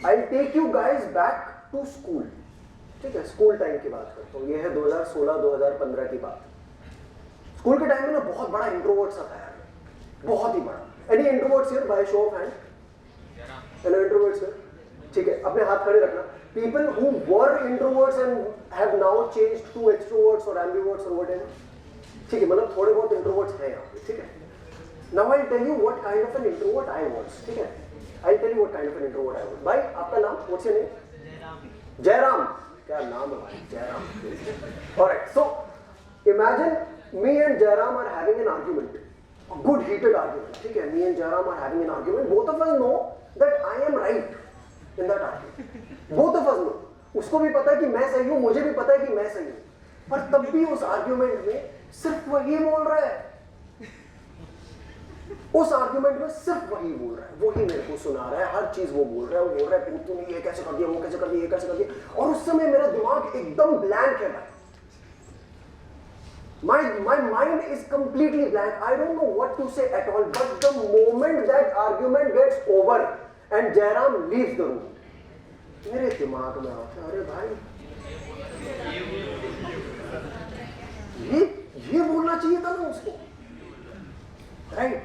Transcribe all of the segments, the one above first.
I'll take you guys back to school. ठीक है, school time की बात करता हूँ. ये है 2016-2015 की बात. स्कूल के टाइम में ना बहुत बड़ा इंट्रोवर्ट सा था यार, बहुत ही बड़ा. Any introverts here by show of hand? Hello introverts here. ठीक है, अपने हाथ खड़े रखना. People who were introverts and have now changed to extroverts or ambiverts or whatever. ठीक है, मतलब थोड़े बहुत introverts हैं यहाँ पे. ठीक है. Now I'll tell you what kind of an introvert I was. ठीक है. I'll tell you what kind of an introvert I was. भाई आपका नाम? What's your name? जयराम. क्या नाम है भाई? Jairam. Alright. So imagine me and Jairam are having an argument. A good heated argument. ठीक है. Me and Jairam are having an argument. Both of us know that I am right in that argument. Both of us know. उसको भी पता है कि मैं सही हूँ, मुझे भी पता है कि मैं सही हूँ. पर तब भी उस आर्ग्यूमेंट में सिर्फ वही बोल रहा है. उस आर्ग्यूमेंट में सिर्फ वही बोल रहा है, वही मेरे को सुना रहा है, हर चीज वो बोल रहा है. वो बोल रहा है तूने ये कैसे कर दिया, वो कैसे कर दिया, ये कैसे कर दिया. और उस समय मेरा दिमाग एकदम ब्लैंक है भाई. My mind is completely blank. I don't know what to say at all. But the moment that argument gets over and Jairam leaves the room, मेरे दिमाग में आता है, अरे भाई ये बोलना चाहिए था ना उसको. Right?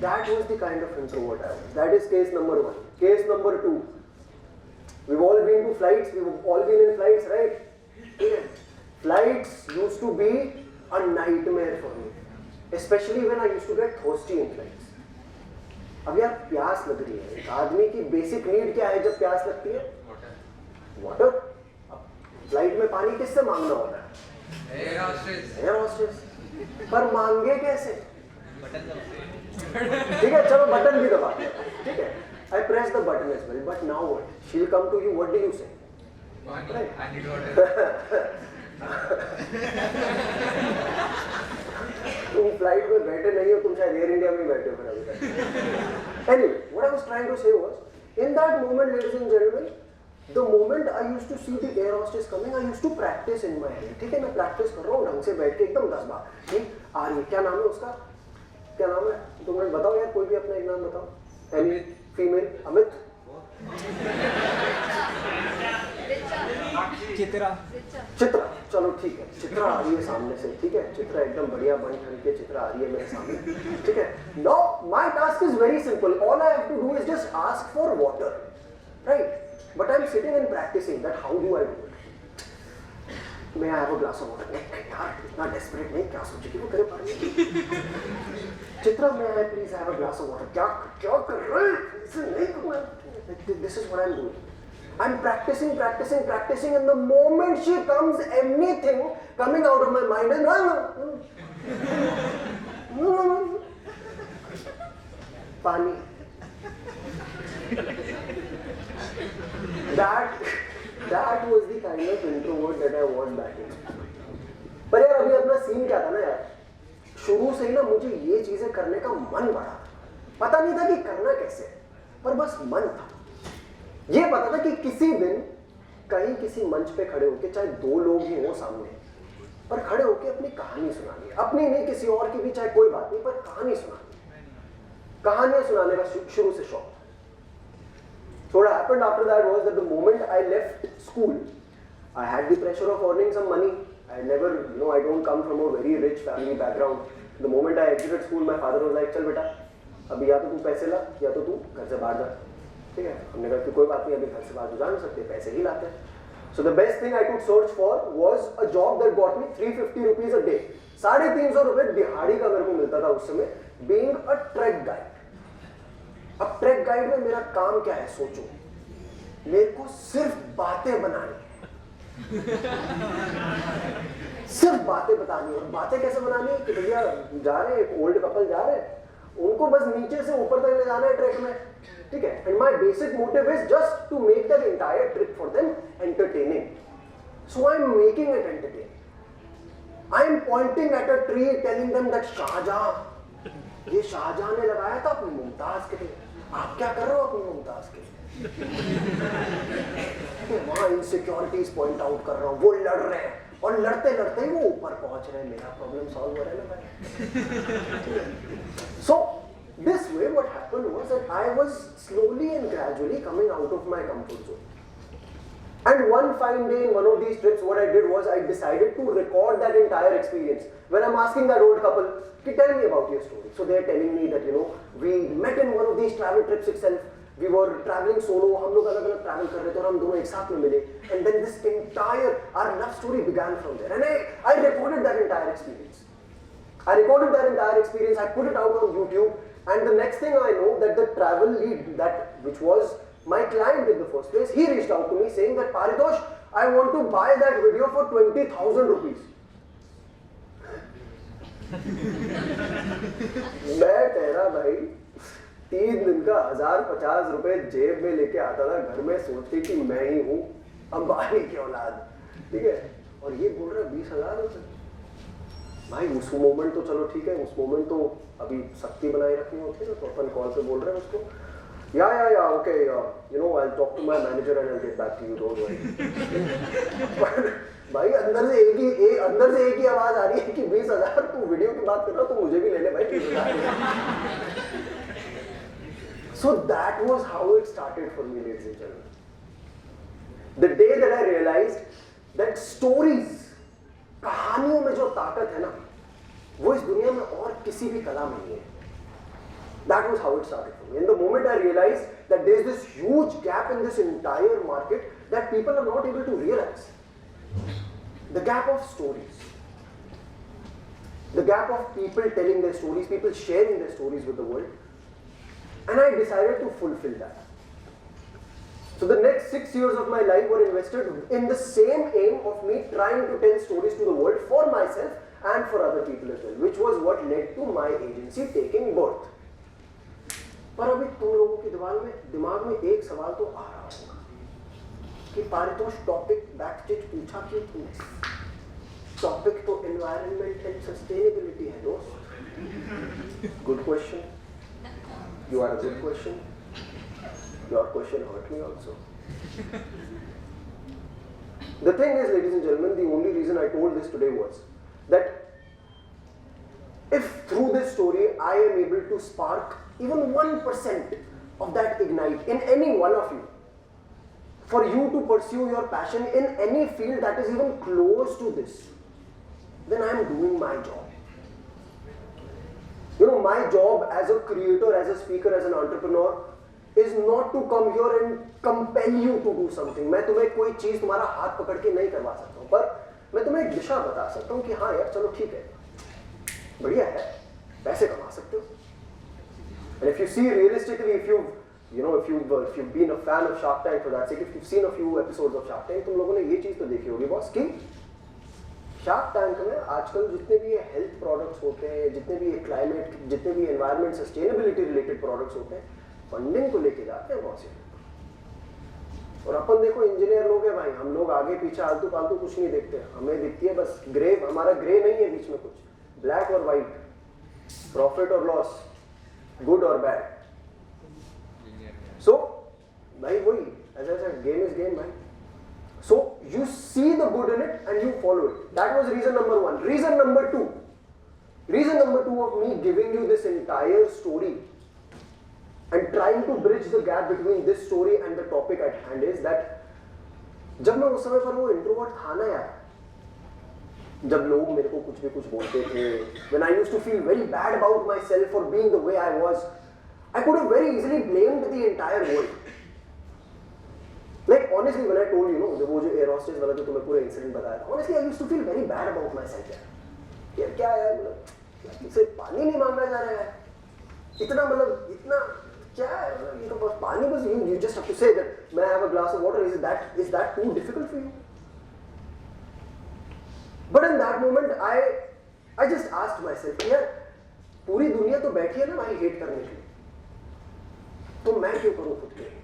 That was the kind of introvert I was. That is case number 1. Case number 2. We've all been to flights. We've all been in flights, right? Yeah. Flights used to be a nightmare for me, especially when I used to get thirsty in flights. अब यार प्यास लग रही है. आदमी की basic need क्या है जब प्यास लगती है? वाटर. फ्लाइट में पानी किससे मांगना होता है? Air hostess. पर मांगे कैसे? ठीक है, चलो बटन भी दबा. ठीक है, I press the button as well. But now what? She'll come to you. What do you say? Right? I need water. तुम फ्लाइट में बैठे नहीं हो, तुम शायद एयर इंडिया में बैठे हो फिर अभी तक. Anyway, what I was trying to say was, in that moment, ladies and gentlemen, the moment I used to see the air hostess coming, I used to practice in my head. ठीक है, मैं practice कर रहा हूँ ढंग से बैठ के एकदम 10 बार. ठीक आ रही है. क्या नाम है उसका? क्या नाम है? तुम मुझे बताओ यार, कोई भी अपना एक नाम बताओ. Any female? अमित? चित्रा. चलो ठीक है, चित्रा आ रही है सामने से. ठीक है, चित्रा एकदम बढ़िया बन ठन के चित्रा आ रही है मेरे सामने. ठीक है. Now my task is very simple. All I have to do is just ask for water, right? But I'm sitting and practicing that. How do I do it? May I have a glass of water? नहीं यार, इतना desperate नहीं. क्या सोचे कि वो तेरे पास नहीं? Chitra, may I please have a glass of water? क्या कर रहे हैं? नहीं करूँगा. This is what I'm doing. I'm practicing, and the moment she comes, anything coming out of my mind is पानी. That was the kind of introvert that I was back in. पर यार अभी अपना सीन क्या था ना यार, शुरू से ही ना मुझे ये चीजें करने का मन बड़ा. पता नहीं था कि करना कैसे, पर बस मन था. ये पता था कि किसी दिन कहीं किसी मंच पे खड़े होके, चाहे 2 लोग ही हो सामने, पर खड़े होके अपनी कहानी सुनानी है. अपनी नहीं, किसी और की भी, चाहे कोई बात नहीं, पर कहानी सुनानी है. कहानियां सुनाने का शुरू से शौक. So what happened after that was that the moment I left school, I had the pressure of earning some money. I never, I don't come from a very rich family background. The moment I exited school, my father was like, चल बेटा, अभी या तो तू पैसे ला, या तो तू घर से बाहर जा. ठीक है, हमने कहा कि कोई बात नहीं, अभी घर से बाहर तो जा नहीं सकते, पैसे ही लाते हैं. So the best thing I could search for was a job that got me 350 rupees a day. 350 रुपए दिहाड़ी का मेरे को मिलता था उस समय, being a trek guide. अब ट्रैक गाइड में मेरा काम क्या है सोचो. मेरे को सिर्फ बातें बनानी है. सिर्फ बातें बतानी है. और बातें कैसे बनानी है कि भैया जा रहे हैं, एक ओल्ड कपल जा रहे हैं, उनको बस नीचे से ऊपर तक ले जाना है ट्रैक में. ठीक है, and my basic motive is just to make that entire trip for them entertaining. So I am making it entertaining. I am pointing at a tree telling them that Shahjahan, ये शाहजहां ने लगाया था अपनी मुमताज के लिए, आप क्या कर रहे हो अपनी मुमताज के लिए. वहां इनसिक्योरिटीज पॉइंट आउट कर रहा हूं, वो लड़ रहे हैं, और लड़ते लड़ते ही वो ऊपर पहुंच रहे हैं. मेरा प्रॉब्लम सॉल्व हो रहा है ना भाई. सो this way what happened was that I was slowly and gradually coming out of my comfort zone. And one fine day in one of these trips, what I did was I decided to record that entire experience. When I'm asking that old couple, tell me about your story. So they're telling me that, we met in one of these travel trips itself. We were traveling solo, हम लोग अलग-अलग travel कर रहे थे और हम दोनों एक साथ में मिले. And then this entire, our love story began from there. And I recorded that entire experience. I put it out on YouTube. And the next thing I know, that the travel lead, which was my client in the first place, he reached out to me saying that, Paritosh, I want to buy that video for 20,000 rupees. मैं तेरा भाई 3 दिन का 1050 रुपए जेब में लेके आता था घर में, सोचती कि मैं ही हूँ अंबानी की औलाद, ठीक है, और ये बोल रहा 20,000 रुपए। भाई उस मोमेंट तो चलो ठीक है, उस मोमेंट तो अभी सख्ती बनाए रखनी होती है ना, तो अपन कॉल पे बोल रहे हैं उसको, या okay, I'll talk to my manager and I'll get back to you, don't worry. भाई अंदर से एक ही आवाज आ रही है कि 20,000, तू वीडियो की बात कर रहा, तो मुझे भी ले ले भाई 20,000। So that was how it started for me, ladies and gentlemen. The day that I realized that stories, कहानियों में जो ताकत है ना, वो इस दुनिया में और किसी भी कला में नहीं है. That was how it started for me. And the moment I realized that there's this huge gap in this entire market that people are not able to realize. The gap of stories. The gap of people telling their stories, people sharing their stories with the world. And I decided to fulfill that. So the next 6 years of my life were invested in the same aim of me trying to tell stories to the world for myself and for other people as well, which was what led to my agency taking birth. पर अभी तुम लोगों के दिमाग में एक सवाल तो आ रहा होगा कि पारितोष टॉपिक बैकस्टेज पूछा क्यों तुमने? टॉपिक तो एनवायरनमेंट एंड सस्टेनेबिलिटी है दोस्त. Good question. You are a good question. Your question hurt me also. The thing is, ladies and gentlemen, the only reason I told this today was that if through this story I am able to spark even 1% of that ignite in any one of you, for you to pursue your passion in any field that is even close to this, then I am doing my job. My job as a creator, as a speaker, as an entrepreneur is not to come here and compel you to do something. मैं तुम्हें कोई चीज तुम्हारा हाथ पकड़ के नहीं करवा सकता हूँ, पर मैं तुम्हें एक दिशा बता सकता हूँ कि हाँ यार चलो ठीक है, बढ़िया है, पैसे कमा सकते हो. And if you see realistically, if you've been a fan of Shark Tank, for that sake, if you've seen a few episodes of Shark Tank, तुम लोगों ने ये चीज तो देखी होगी बॉस कि शार्क टैंक में आजकल जितने भी ये हेल्थ प्रोडक्ट्स होते हैं, जितने भी ये क्लाइमेट, जितने भी एनवायरमेंट सस्टेनेबिलिटी रिलेटेड प्रोडक्ट्स होते हैं, फंडिंग को लेके जाते हैं बहुत से. और अपन देखो इंजीनियर लोग हैं भाई, हम लोग आगे पीछे आलतू पालतू कुछ नहीं देखते, हमें दिखती है बस ग्रे. हमारा ग्रे नहीं है बीच में कुछ, ब्लैक और व्हाइट, प्रॉफिट और लॉस, गुड और बैड. सो भाई वही ऐसा गेम इज गेम भाई. So you see the good in it and you follow it. That was reason number 1. Reason number 2 of me giving you this entire story and trying to bridge the gap between this story and the topic at hand is that जब मैं उस समय पर वो introvert था ना यार, जब लोग मेरे को कुछ भी कुछ बोलते थे, when I used to feel very bad about myself for being the way I was, I could have very easily blamed the entire world. Like honestly, when I told you, वो जो एयर हॉस्टेस वाला जो तुम्हें पूरा incident बताया था, honestly I used to feel very bad about myself यार क्या यार, मतलब इससे पानी नहीं मांगा जा रहा है, इतना क्या है, ये तो बस पानी, बस you just have to say that may I have a glass of water, is that too difficult for you? But in that moment I just asked myself, यार पूरी दुनिया तो बैठी है ना भाई हेट करने के लिए, तो मैं क्यों करूं खुद के लिए?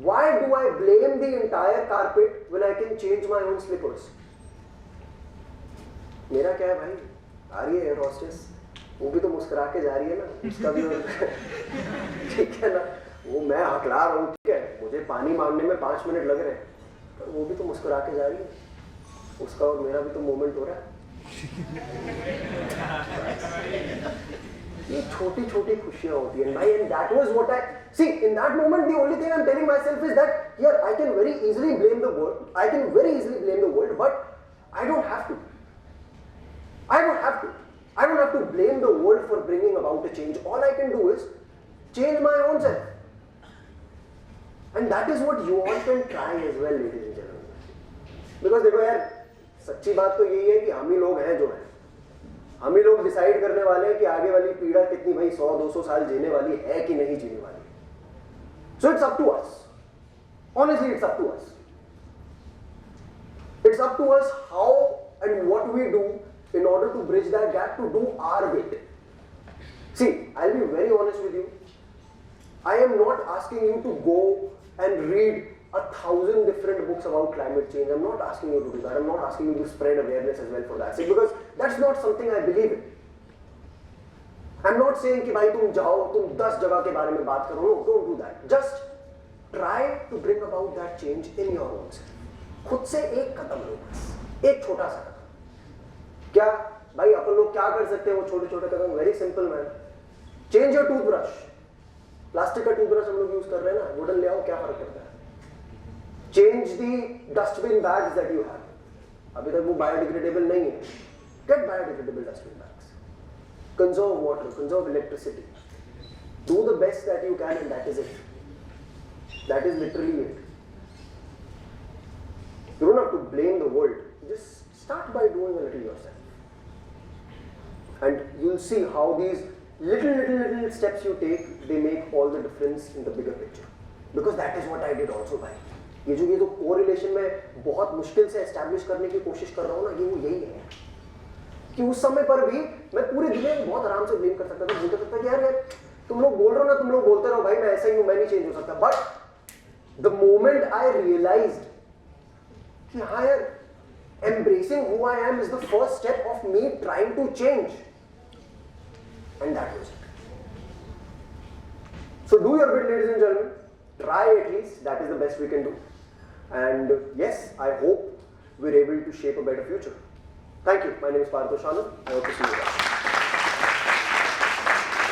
Why do I blame the entire carpet when I can change my own slippers? मेरा क्या है भाई, आ रही है एयर हॉस्टेस, वो भी तो मुस्कुरा के जा रही है ना, उसका भी ठीक है ना, वो मैं हकला रहा हूँ, ठीक है, मुझे पानी मांगने में 5 मिनट लग रहे हैं, पर वो भी तो मुस्कुरा के जा रही है, उसका और मेरा भी तो मोमेंट हो रहा है. ये छोटी छोटी खुशियां होती हैं भाई, and that was what I see in that moment. The only thing I'm telling myself is that here I can very easily blame the world. I can very easily blame the world, but I don't have to. I don't have to. I don't have to blame the world for bringing about a change. All I can do is change my own self. And that is what you all can try as well, ladies and gentlemen. Because देखो यार, सच्ची बात तो यही है कि हम ही लोग हैं जो हैं. हम ही लोग डिसाइड करने वाले हैं कि आगे वाली पीढ़ा कितनी भाई 100-200 साल जीने वाली है कि नहीं जीने वाली. So it's up to us. Honestly, it's up to us. It's up to us how and what we do in order to bridge that gap, to do our bit. See, I'll be very honest with you. I am not asking you to go and read 1,000 different books about climate change. I'm not asking you to do that. I'm not asking you to spread awareness as well for that sake, because that's not something I believe in. I'm not saying कि भाई तुम जाओ, तुम 10 जगह के बारे में बात करो. No, don't do that. Just try to bring about that change in your own self. खुद से एक कदम लो, बस एक छोटा सा कदम. क्या भाई अपन लोग क्या कर सकते हैं वो छोटे छोटे कदम? Very simple man. Change your toothbrush. Plastic का टूथब्रश हम लोग यूज कर रहे हैं ना, वुडन ले आओ, क्या फर्क पड़ता है? Change the dustbin bags that you have. अभी तक वो बायोडिग्रेडेबल नहीं है. Get biodegradable dustbin bags. Conserve water, conserve electricity. Do the best that you can, and that is it. That is literally it. You don't have to blame the world. Just start by doing a little yourself. And you'll see how these little steps you take, they make all the difference in the bigger picture. Because that is what I did also, भाई. ये जो correlation मैं बहुत मुश्किल से establish करने की कोशिश कर रहा हूँ ना, ये वो यही है कि उस समय पर भी मैं पूरी दुनिया को बहुत आराम से blame कर सकता था. बोल सकता कि यार तुम लोग बोल रहे हो ना, तुम लोग बोलते रहो भाई, मैं ऐसा ही हूँ, मैं नहीं change हो सकता. But the moment I realized कि हाँ यार, embracing who I am is the first step of me trying to change. And that was it. So do your bit, ladies and gentlemen. Try at least. That is the best we can do. And yes, I hope we're able to shape a better future. Thank you. My name is Partho Shanam. I hope to see you guys.